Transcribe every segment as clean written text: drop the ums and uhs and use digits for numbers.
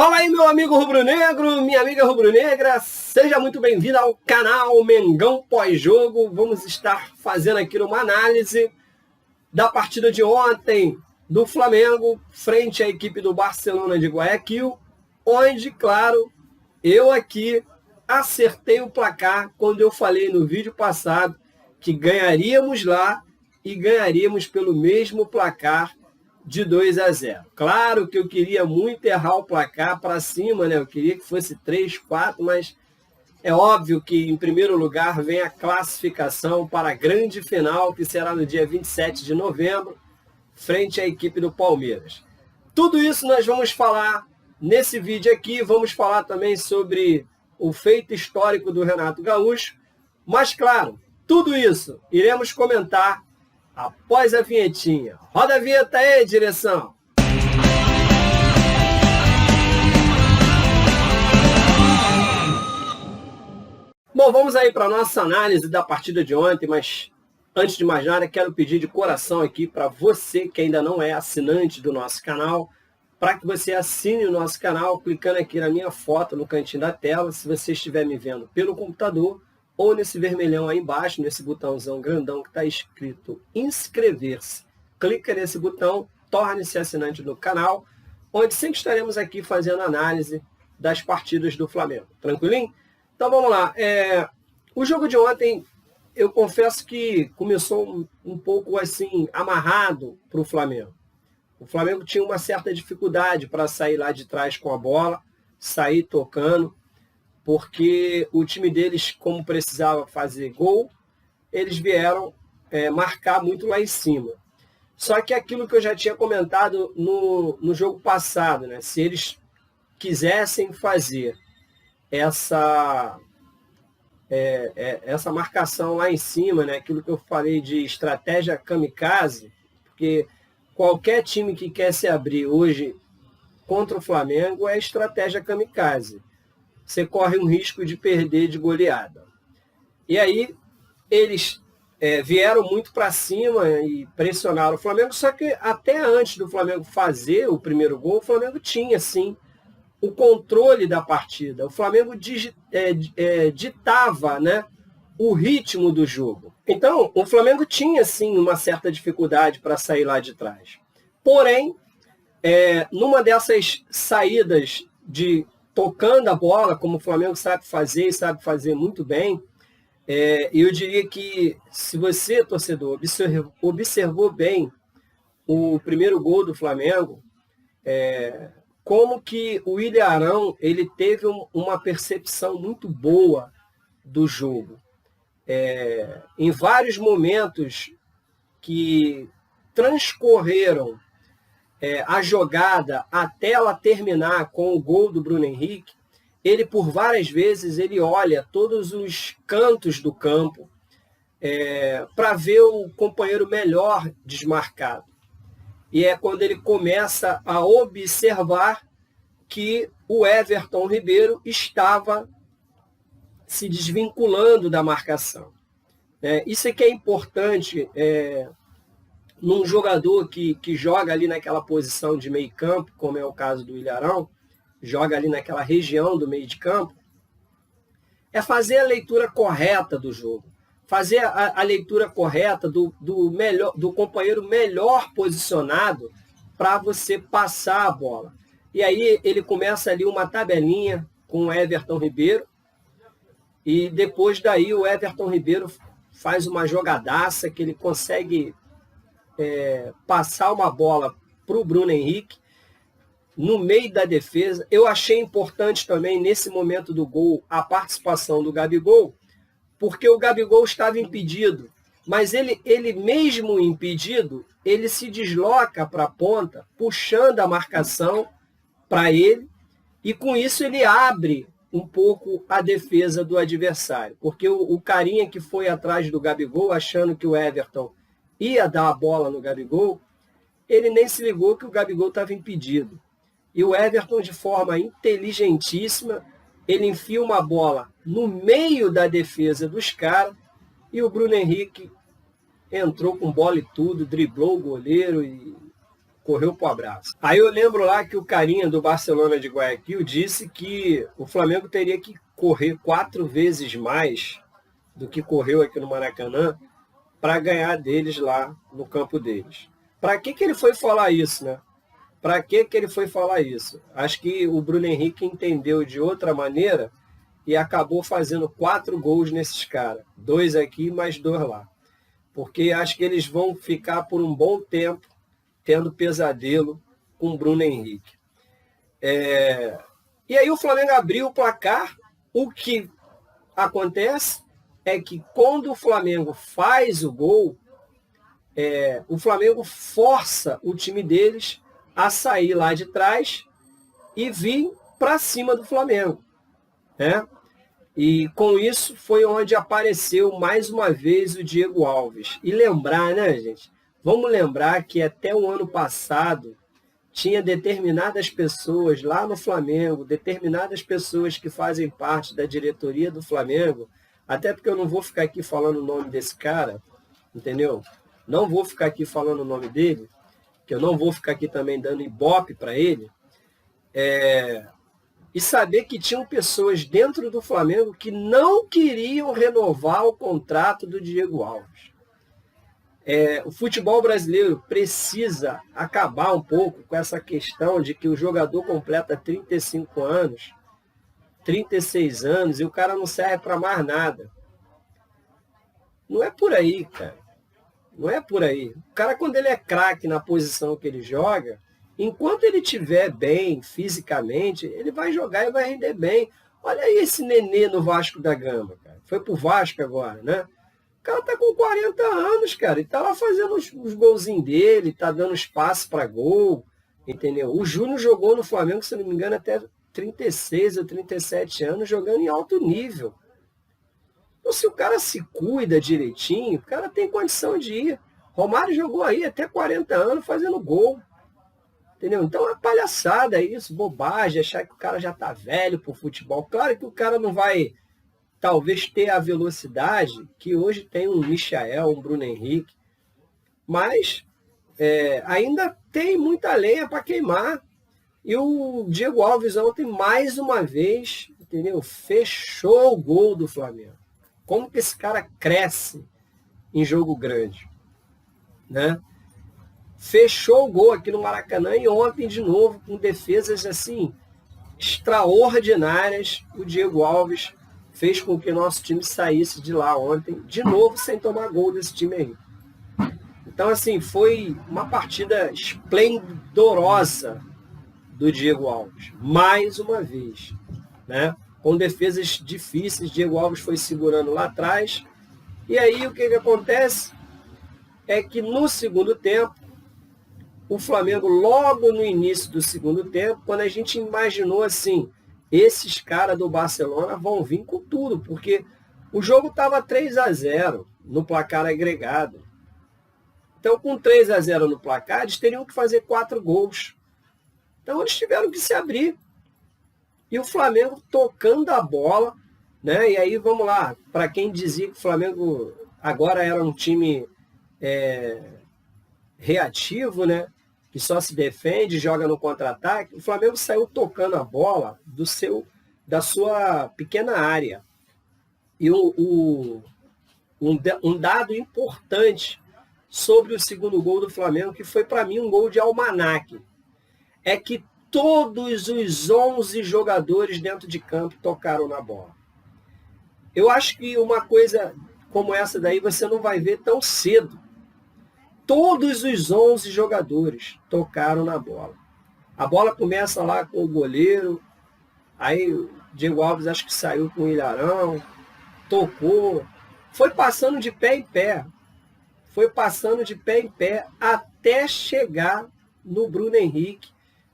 Fala aí, meu amigo rubro-negro, minha amiga rubro-negra, seja muito bem-vindo ao canal Mengão Pós-Jogo. Vamos estar fazendo aqui uma análise da partida de ontem do Flamengo frente à equipe do Barcelona de Guayaquil, onde, claro, eu aqui acertei o placar quando eu falei no vídeo passado que ganharíamos lá e ganharíamos pelo mesmo placar de 2-0. Claro que eu queria muito errar o placar para cima, né? Eu queria que fosse 3-4, mas é óbvio que em primeiro lugar vem a classificação para a grande final, que será no dia 27 de novembro, frente à equipe do Palmeiras. Tudo isso nós vamos falar nesse vídeo aqui, vamos falar também sobre o feito histórico do Renato Gaúcho, mas claro, tudo isso iremos comentar após a vinhetinha. Roda a vinheta aí, direção! Bom, vamos aí para a nossa análise da partida de ontem, mas antes de mais nada, quero pedir de coração aqui para você que ainda não é assinante do nosso canal, para que você assine o nosso canal, clicando aqui na minha foto no cantinho da tela, se você estiver me vendo pelo computador, ou nesse vermelhão aí embaixo, nesse botãozão grandão que está escrito inscrever-se. Clica nesse botão, torne-se assinante do canal, onde sempre estaremos aqui fazendo análise das partidas do Flamengo. Tranquilinho? Então vamos lá. O jogo de ontem, eu confesso que começou um pouco assim, amarrado para o Flamengo. O Flamengo tinha uma certa dificuldade para sair lá de trás com a bola, sair tocando, porque o time deles, como precisava fazer gol, eles vieram marcar muito lá em cima. Só que aquilo que eu já tinha comentado no jogo passado, né? Se eles quisessem fazer essa marcação lá em cima, né? Aquilo que eu falei de estratégia kamikaze, porque qualquer time que quer se abrir hoje contra o Flamengo é estratégia kamikaze. Você corre um risco de perder de goleada. E aí, eles vieram muito para cima e pressionaram o Flamengo, só que até antes do Flamengo fazer o primeiro gol, o Flamengo tinha, sim, o controle da partida. O Flamengo ditava, né, o ritmo do jogo. Então, o Flamengo tinha, sim, uma certa dificuldade para sair lá de trás. Porém, numa dessas saídas tocando a bola, como o Flamengo sabe fazer e sabe fazer muito bem, eu diria que se você, torcedor, observou bem o primeiro gol do Flamengo, como que o Ilharão ele teve uma percepção muito boa do jogo. Em vários momentos que transcorreram a jogada até ela terminar com o gol do Bruno Henrique, ele por várias vezes ele olha todos os cantos do campo para ver o companheiro melhor desmarcado. E é quando ele começa a observar que o Everton Ribeiro estava se desvinculando da marcação. Isso é que é importante num jogador que joga ali naquela posição de meio campo, como é o caso do Ilharão, joga ali naquela região do meio de campo, é fazer a leitura correta do jogo, fazer a leitura correta do companheiro melhor posicionado para você passar a bola. E aí ele começa ali uma tabelinha com o Everton Ribeiro, e depois daí o Everton Ribeiro faz uma jogadaça que ele consegue passar uma bola para o Bruno Henrique no meio da defesa. Eu achei importante também, nesse momento do gol, a participação do Gabigol, porque o Gabigol estava impedido, mas ele mesmo impedido, ele se desloca para a ponta, puxando a marcação para ele, e com isso ele abre um pouco a defesa do adversário, porque o carinha que foi atrás do Gabigol, achando que o Everton ia dar a bola no Gabigol, ele nem se ligou que o Gabigol estava impedido. E o Everton, de forma inteligentíssima, ele enfia uma bola no meio da defesa dos caras, e o Bruno Henrique entrou com bola e tudo, driblou o goleiro e correu pro abraço. Aí eu lembro lá que o carinha do Barcelona de Guayaquil disse que o Flamengo teria que correr 4 vezes mais do que correu aqui no Maracanã para ganhar deles lá no campo deles. Para que ele foi falar isso, né? Para que ele foi falar isso? Acho que o Bruno Henrique entendeu de outra maneira e acabou fazendo 4 gols nesses caras. 2 aqui, mais 2 lá. Porque acho que eles vão ficar por um bom tempo tendo pesadelo com o Bruno Henrique. E aí o Flamengo abriu o placar. O que acontece é que quando o Flamengo faz o gol, o Flamengo força o time deles a sair lá de trás e vir para cima do Flamengo, né? E com isso foi onde apareceu mais uma vez o Diego Alves. E lembrar, né, gente? Vamos lembrar que até o ano passado tinha determinadas pessoas lá no Flamengo, determinadas pessoas que fazem parte da diretoria do Flamengo, até porque eu não vou ficar aqui falando o nome desse cara, entendeu? Não vou ficar aqui falando o nome dele, que eu não vou ficar aqui também dando ibope para ele, e saber que tinham pessoas dentro do Flamengo que não queriam renovar o contrato do Diego Alves. O futebol brasileiro precisa acabar um pouco com essa questão de que o jogador completa 35 anos, 36 anos, e o cara não serve para mais nada. Não é por aí, cara. Não é por aí. O cara, quando ele é craque na posição que ele joga, enquanto ele estiver bem fisicamente, ele vai jogar e vai render bem. Olha aí esse Nenê no Vasco da Gama, cara. Foi pro Vasco agora, né? O cara tá com 40 anos, cara, e tá lá fazendo os golzinhos dele, tá dando espaço para gol, entendeu? O Júnior jogou no Flamengo, se não me engano, até 36 ou 37 anos, jogando em alto nível. Então, se o cara se cuida direitinho, o cara tem condição de ir. Romário jogou aí até 40 anos fazendo gol, entendeu? Então é palhaçada isso, bobagem, achar que o cara já tá velho pro futebol. Claro que o cara não vai talvez ter a velocidade que hoje tem um Michael, um Bruno Henrique, mas ainda tem muita lenha para queimar. E o Diego Alves ontem, mais uma vez, entendeu? Fechou o gol do Flamengo. Como que esse cara cresce em jogo grande, né? Fechou o gol aqui no Maracanã e ontem de novo com defesas assim extraordinárias. O Diego Alves fez com que nosso time saísse de lá ontem, de novo, sem tomar gol desse time aí. Então, assim, foi uma partida esplendorosa do Diego Alves, mais uma vez, né? Com defesas difíceis, Diego Alves foi segurando lá atrás. E aí, o que acontece é que no segundo tempo, o Flamengo, logo no início do segundo tempo, quando a gente imaginou assim, esses caras do Barcelona vão vir com tudo, porque o jogo estava 3-0 no placar agregado. Então, com 3-0 no placar, eles teriam que fazer 4 gols. Então, eles tiveram que se abrir. E o Flamengo tocando a bola, né? E aí, vamos lá, para quem dizia que o Flamengo agora era um time reativo, né? Que só se defende, joga no contra-ataque, o Flamengo saiu tocando a bola da sua pequena área. E um dado importante sobre o segundo gol do Flamengo, que foi para mim um gol de almanaque, é que todos os 11 jogadores dentro de campo tocaram na bola. Eu acho que uma coisa como essa daí você não vai ver tão cedo. Todos os 11 jogadores tocaram na bola. A bola começa lá com o goleiro, aí o Diego Alves acho que saiu com o Ilharão, tocou, foi passando de pé em pé. Foi passando de pé em pé até chegar no Bruno Henrique,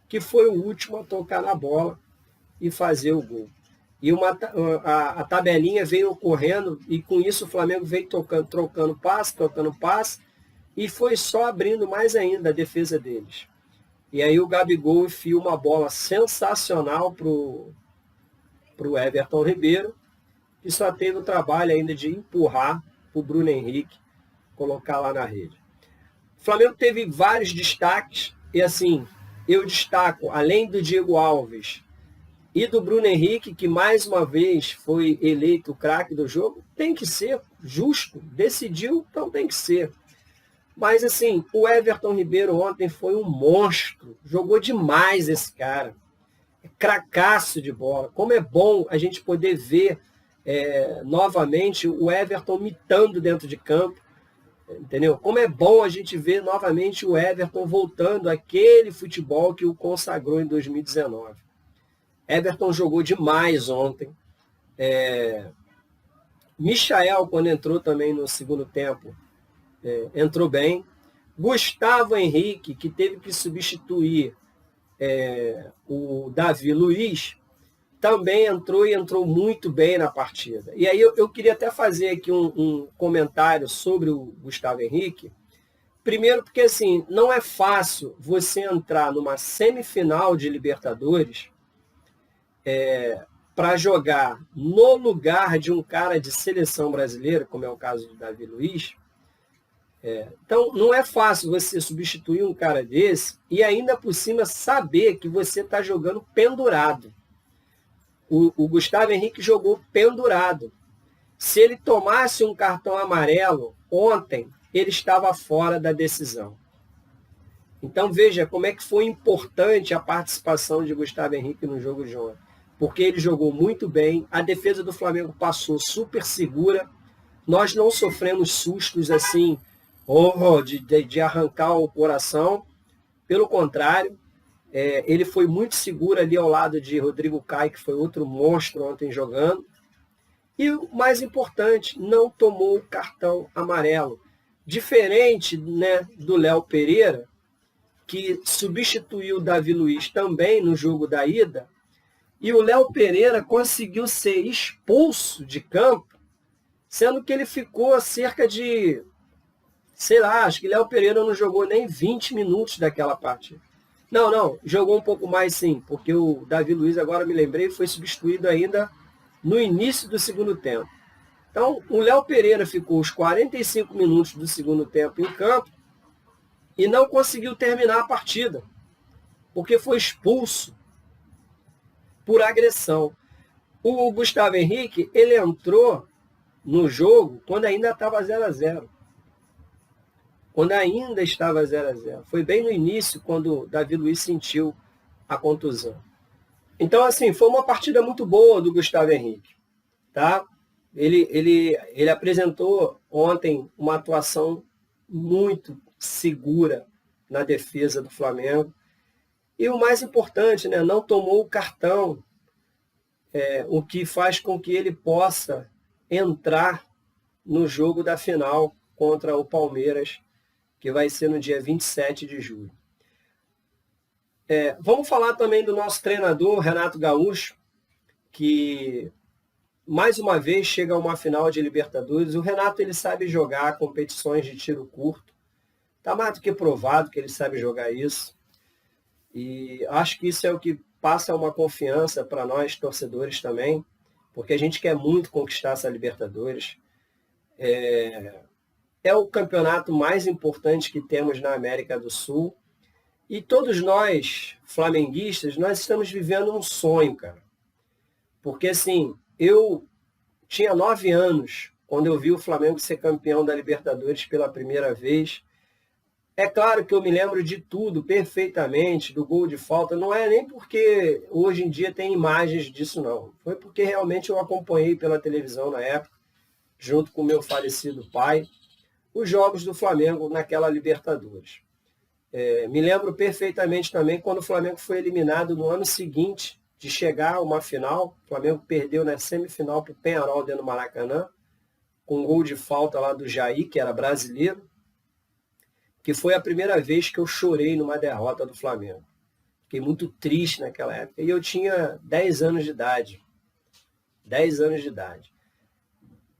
que foi o último a tocar na bola e fazer o gol. E a tabelinha veio correndo, e com isso o Flamengo veio trocando passe, e foi só abrindo mais ainda a defesa deles. E aí o Gabigol enfiou uma bola sensacional para o Everton Ribeiro, que só teve o trabalho ainda de empurrar para o Bruno Henrique, colocar lá na rede. O Flamengo teve vários destaques. E assim, eu destaco, além do Diego Alves e do Bruno Henrique, que mais uma vez foi eleito o craque do jogo, tem que ser justo, decidiu, então tem que ser. Mas assim, o Everton Ribeiro ontem foi um monstro, jogou demais esse cara, é cracaço de bola. Como é bom a gente poder ver novamente o Everton mitando dentro de campo, entendeu? Como é bom a gente ver novamente o Everton voltando àquele futebol que o consagrou em 2019. Everton jogou demais ontem. Michael, quando entrou também no segundo tempo, entrou bem. Gustavo Henrique, que teve que substituir o Davi Luiz, também entrou e entrou muito bem na partida. E aí eu queria até fazer aqui um comentário sobre o Gustavo Henrique. Primeiro porque assim, não é fácil você entrar numa semifinal de Libertadores para jogar no lugar de um cara de seleção brasileira, como é o caso do Davi Luiz. Então, não é fácil você substituir um cara desse e ainda por cima saber que você está jogando pendurado. O Gustavo Henrique jogou pendurado. Se ele tomasse um cartão amarelo ontem, ele estava fora da decisão. Então, veja como é que foi importante a participação de Gustavo Henrique no jogo de ontem. Porque ele jogou muito bem, a defesa do Flamengo passou super segura, nós não sofremos sustos assim, de arrancar o coração, pelo contrário, ele foi muito seguro ali ao lado de Rodrigo Caio, que foi outro monstro ontem jogando, e o mais importante, não tomou o cartão amarelo, diferente, né, do Léo Pereira, que substituiu o Davi Luiz também no jogo da ida, e o Léo Pereira conseguiu ser expulso de campo, sendo que ele ficou cerca de, sei lá, acho que Léo Pereira não jogou nem 20 minutos daquela partida. Não, jogou um pouco mais sim, porque o Davi Luiz, agora me lembrei, foi substituído ainda no início do segundo tempo. Então, o Léo Pereira ficou os 45 minutos do segundo tempo em campo e não conseguiu terminar a partida, porque foi expulso por agressão. O Gustavo Henrique, ele entrou no jogo quando ainda estava 0-0. Quando ainda estava 0-0. Foi bem no início, quando o Davi Luiz sentiu a contusão. Então, assim, foi uma partida muito boa do Gustavo Henrique. Tá? Ele apresentou ontem uma atuação muito segura na defesa do Flamengo. E o mais importante, né, não tomou o cartão, o que faz com que ele possa entrar no jogo da final contra o Palmeiras, que vai ser no dia 27 de julho. Vamos falar também do nosso treinador, Renato Gaúcho, que mais uma vez chega a uma final de Libertadores. O Renato, ele sabe jogar competições de tiro curto. Está mais do que provado que ele sabe jogar isso. E acho que isso é o que passa uma confiança para nós, torcedores também, porque a gente quer muito conquistar essa Libertadores. É o campeonato mais importante que temos na América do Sul. E todos nós, flamenguistas, nós estamos vivendo um sonho, cara. Porque, assim, eu tinha 9 anos quando eu vi o Flamengo ser campeão da Libertadores pela primeira vez. É claro que eu me lembro de tudo perfeitamente, do gol de falta. Não é nem porque hoje em dia tem imagens disso, não. Foi porque realmente eu acompanhei pela televisão na época, junto com o meu falecido pai, os jogos do Flamengo naquela Libertadores. Me lembro perfeitamente também quando o Flamengo foi eliminado no ano seguinte de chegar a uma final. O Flamengo perdeu na semifinal para o Peñarol dentro do Maracanã, com um gol de falta lá do Jair, que era brasileiro, que foi a primeira vez que eu chorei numa derrota do Flamengo. Fiquei muito triste naquela época. E eu tinha 10 anos de idade. 10 anos de idade.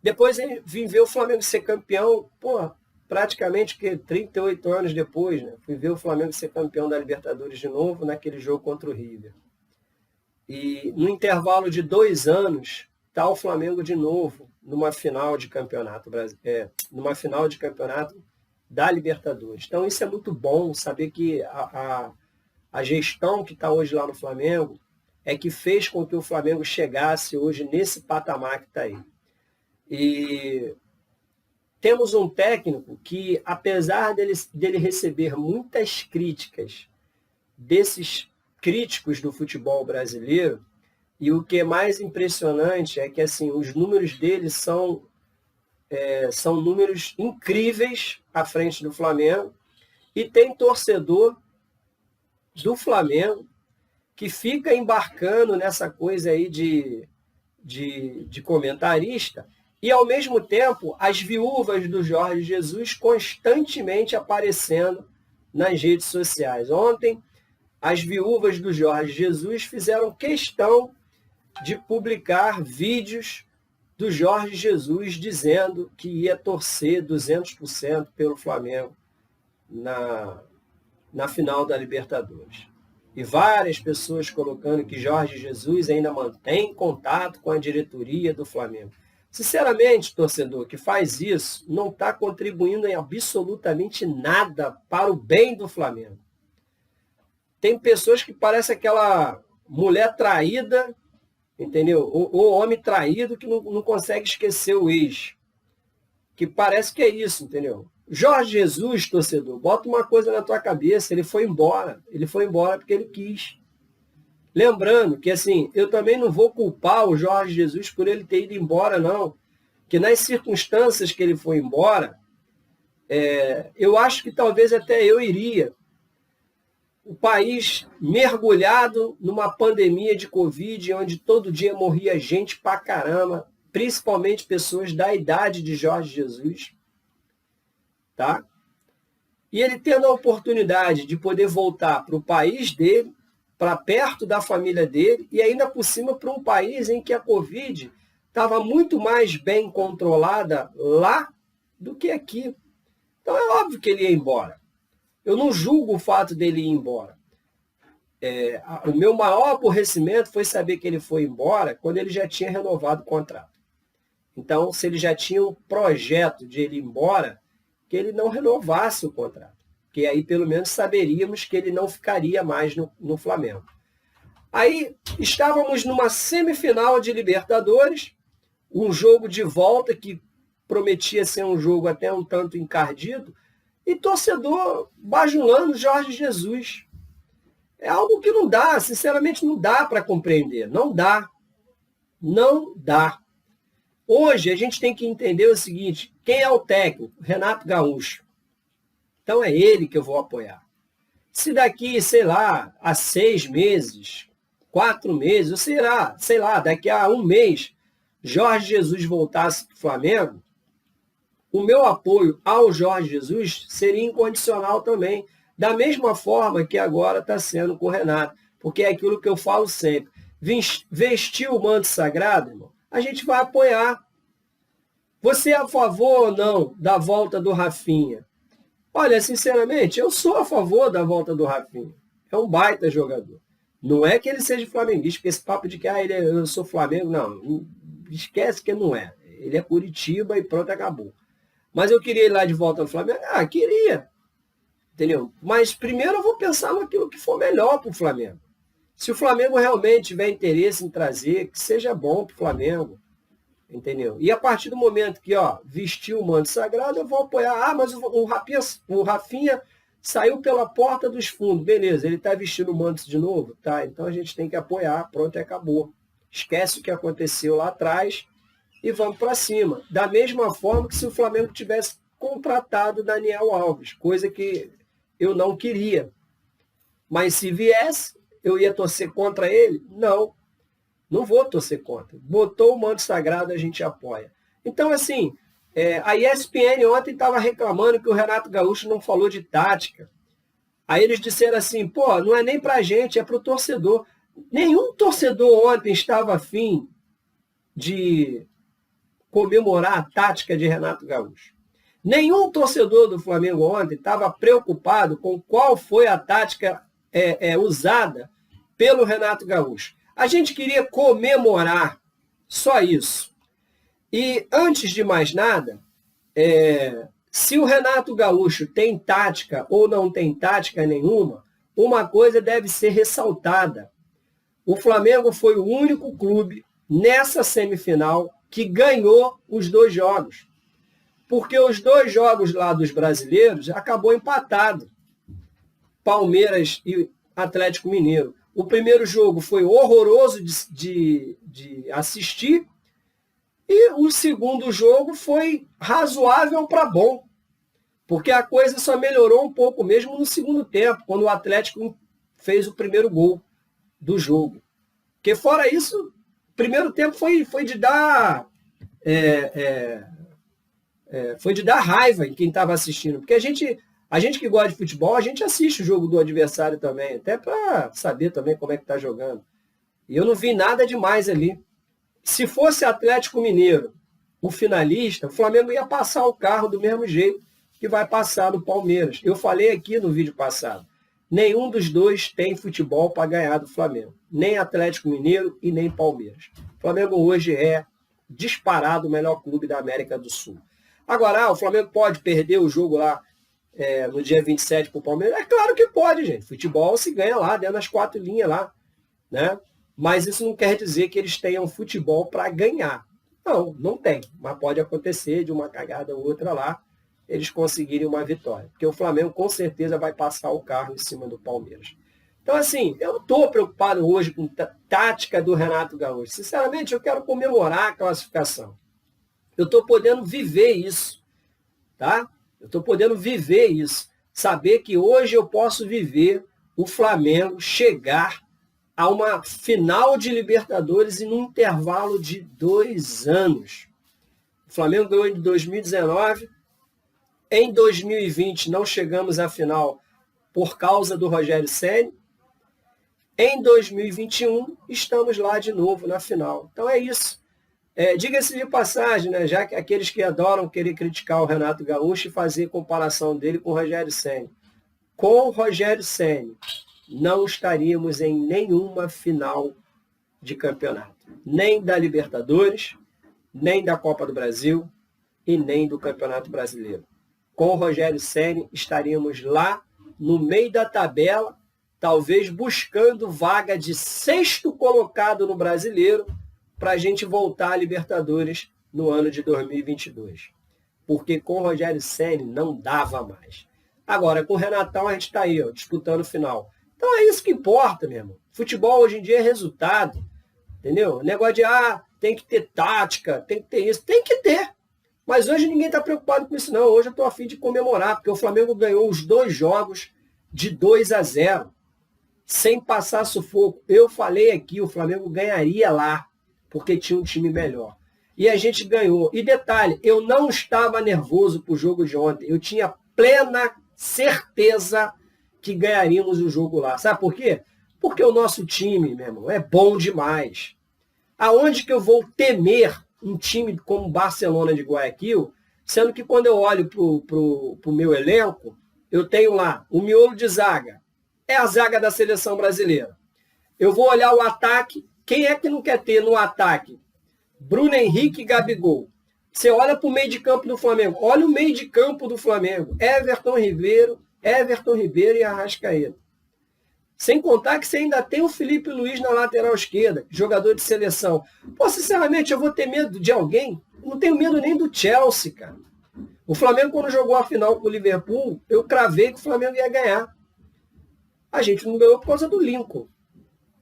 Depois vim ver o Flamengo ser campeão, praticamente 38 anos depois, né? Fui ver o Flamengo ser campeão da Libertadores de novo naquele jogo contra o River. E no intervalo de 2 anos, está o Flamengo de novo numa final de campeonato da Libertadores. Então, isso é muito bom, saber que a gestão que está hoje lá no Flamengo é que fez com que o Flamengo chegasse hoje nesse patamar que está aí. E temos um técnico que, apesar dele receber muitas críticas desses críticos do futebol brasileiro, e o que é mais impressionante é que assim, os números dele são números incríveis à frente do Flamengo, e tem torcedor do Flamengo que fica embarcando nessa coisa aí de comentarista, e ao mesmo tempo as viúvas do Jorge Jesus constantemente aparecendo nas redes sociais. Ontem, as viúvas do Jorge Jesus fizeram questão de publicar vídeos do Jorge Jesus dizendo que ia torcer 200% pelo Flamengo na final da Libertadores. E várias pessoas colocando que Jorge Jesus ainda mantém contato com a diretoria do Flamengo. Sinceramente, torcedor que faz isso não está contribuindo em absolutamente nada para o bem do Flamengo. Tem pessoas que parecem aquela mulher traída, entendeu? Ou homem traído que não consegue esquecer o ex. Que parece que é isso, entendeu? Jorge Jesus, torcedor, bota uma coisa na tua cabeça, ele foi embora. Ele foi embora porque ele quis. Lembrando que, assim, eu também não vou culpar o Jorge Jesus por ele ter ido embora, não. Que nas circunstâncias que ele foi embora, eu acho que talvez até eu iria. O país mergulhado numa pandemia de Covid, onde todo dia morria gente pra caramba, principalmente pessoas da idade de Jorge Jesus. Tá? E ele tendo a oportunidade de poder voltar para o país dele, para perto da família dele, e ainda por cima para um país em que a Covid estava muito mais bem controlada lá do que aqui. Então é óbvio que ele ia embora. Eu não julgo o fato dele ir embora. O meu maior aborrecimento foi saber que ele foi embora quando ele já tinha renovado o contrato. Então, se ele já tinha um projeto de ele ir embora, que ele não renovasse o contrato. Que aí, pelo menos, saberíamos que ele não ficaria mais no Flamengo. Aí, estávamos numa semifinal de Libertadores, um jogo de volta que prometia ser um jogo até um tanto encardido, e torcedor bajulando Jorge Jesus. É algo que não dá, sinceramente, não dá para compreender. Não dá. Não dá. Hoje, a gente tem que entender o seguinte, quem é o técnico? Renato Gaúcho. Então, é ele que eu vou apoiar. Se daqui, sei lá, a 6 meses, 4 meses, ou sei lá, daqui a 1 mês, Jorge Jesus voltasse para o Flamengo, o meu apoio ao Jorge Jesus seria incondicional também, da mesma forma que agora está sendo com o Renato. Porque é aquilo que eu falo sempre. Vestir o manto sagrado, irmão, a gente vai apoiar. Você é a favor ou não da volta do Rafinha? Olha, sinceramente, eu sou a favor da volta do Rafinha. É um baita jogador. Não é que ele seja flamenguista, porque esse papo de que eu sou Flamengo, não. Esquece que não é. Ele é Curitiba e pronto, acabou. Mas eu queria ir lá de volta no Flamengo? Queria. Entendeu? Mas primeiro eu vou pensar naquilo que for melhor para o Flamengo. Se o Flamengo realmente tiver interesse em trazer, que seja bom para o Flamengo. Entendeu? E a partir do momento que vestiu o manto sagrado, eu vou apoiar. Mas o Rafinha saiu pela porta dos fundos. Beleza, ele está vestindo o manto de novo? Tá, então a gente tem que apoiar. Pronto, e acabou. Esquece o que aconteceu lá atrás e vamos para cima. Da mesma forma que se o Flamengo tivesse contratado Daniel Alves, coisa que eu não queria. Mas se viesse, eu ia torcer contra ele? Não vou torcer contra. Botou o manto sagrado, a gente apoia. Então, assim, a ESPN ontem estava reclamando que o Renato Gaúcho não falou de tática. Aí eles disseram assim, não é nem pra gente, é pro torcedor. Nenhum torcedor ontem estava afim de comemorar a tática de Renato Gaúcho. Nenhum torcedor do Flamengo ontem estava preocupado com qual foi a tática usada pelo Renato Gaúcho. A gente queria comemorar, só isso. E, antes de mais nada, Se o Renato Gaúcho tem tática ou não tem tática nenhuma, uma coisa deve ser ressaltada. O Flamengo foi o único clube nessa semifinal que ganhou os 2 jogos. Porque os 2 jogos lá dos brasileiros acabou empatado. Palmeiras e Atlético Mineiro. O primeiro jogo foi horroroso de assistir e o segundo jogo foi razoável para bom. Porque a coisa só melhorou um pouco mesmo no segundo tempo, quando o Atlético fez o primeiro gol do jogo. Porque fora isso, o primeiro tempo foi de dar foi de dar raiva em quem estava assistindo. Porque a gente que gosta de futebol, a gente assiste o jogo do adversário também, até para saber também como é que está jogando. E eu não vi nada demais ali. Se fosse Atlético Mineiro, o finalista, o Flamengo ia passar o carro do mesmo jeito que vai passar no Palmeiras. Eu falei aqui no vídeo passado, nenhum dos dois tem futebol para ganhar do Flamengo. Nem Atlético Mineiro e nem Palmeiras. O Flamengo hoje é disparado o melhor clube da América do Sul. Agora, o Flamengo pode perder o jogo lá no dia 27 para o Palmeiras? É claro que pode, gente. Futebol se ganha lá, dentro das 4 linhas lá. Né? Mas isso não quer dizer que eles tenham futebol para ganhar. Não, não tem. Mas pode acontecer de uma cagada ou outra lá, eles conseguirem uma vitória. Porque o Flamengo com certeza vai passar o carro em cima do Palmeiras. Então, assim, eu não estou preocupado hoje com a tática do Renato Gaúcho. Sinceramente, eu quero comemorar a classificação. Eu estou podendo viver isso. Tá? Eu estou podendo viver isso. Saber que hoje eu posso viver o Flamengo chegar a uma final de Libertadores em um intervalo de 2 anos. O Flamengo ganhou em 2019. Em 2020 não chegamos à final por causa do Rogério Ceni. Em 2021 estamos lá de novo na final. Então é isso. Diga-se de passagem, né, já que aqueles que adoram querer criticar o Renato Gaúcho e fazer comparação dele com o Rogério Ceni. Com o Rogério Ceni, não estaríamos em nenhuma final de campeonato. Nem da Libertadores, nem da Copa do Brasil e nem do Campeonato Brasileiro. Com o Rogério Ceni, estaríamos lá no meio da tabela, talvez buscando vaga de 6º colocado no Brasileiro, para a gente voltar à Libertadores no ano de 2022. Porque com o Rogério Ceni não dava mais. Agora, com o Renatão, a gente está aí, ó, disputando o final. Então é isso que importa, meu irmão. Futebol hoje em dia é resultado. Entendeu? O negócio de, tem que ter tática, tem que ter isso. Tem que ter. Mas hoje ninguém está preocupado com isso, não. Hoje eu estou a fim de comemorar, porque o Flamengo ganhou os 2 jogos de 2-0, sem passar sufoco. Eu falei aqui, o Flamengo ganharia lá, porque tinha um time melhor. E a gente ganhou. E detalhe, eu não estava nervoso para o jogo de ontem. Eu tinha plena certeza que ganharíamos o jogo lá. Sabe por quê? Porque o nosso time, meu irmão, é bom demais. Aonde que eu vou temer um time como o Barcelona de Guayaquil, sendo que quando eu olho pro meu elenco, eu tenho lá o miolo de zaga. É a zaga da seleção brasileira. Eu vou olhar o ataque. Quem é que não quer ter no ataque Bruno Henrique e Gabigol? Você olha para o meio de campo do Flamengo. Olha o meio de campo do Flamengo. Everton Ribeiro e Arrascaeta. Sem contar que você ainda tem o Felipe Luiz na lateral esquerda, jogador de seleção. Pô, sinceramente, eu vou ter medo de alguém? Eu não tenho medo nem do Chelsea, cara. O Flamengo, quando jogou a final com o Liverpool, eu cravei que o Flamengo ia ganhar. A gente não ganhou por causa do Lincoln.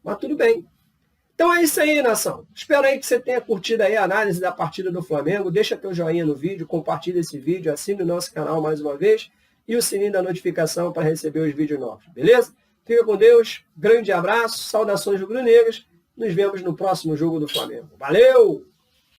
Mas tudo bem. Então é isso aí, nação. Espero aí que você tenha curtido aí a análise da partida do Flamengo. Deixa teu joinha no vídeo, compartilha esse vídeo, assine o nosso canal mais uma vez e o sininho da notificação para receber os vídeos novos, beleza? Fica com Deus, grande abraço, saudações rubro-negras. Nos vemos no próximo jogo do Flamengo. Valeu!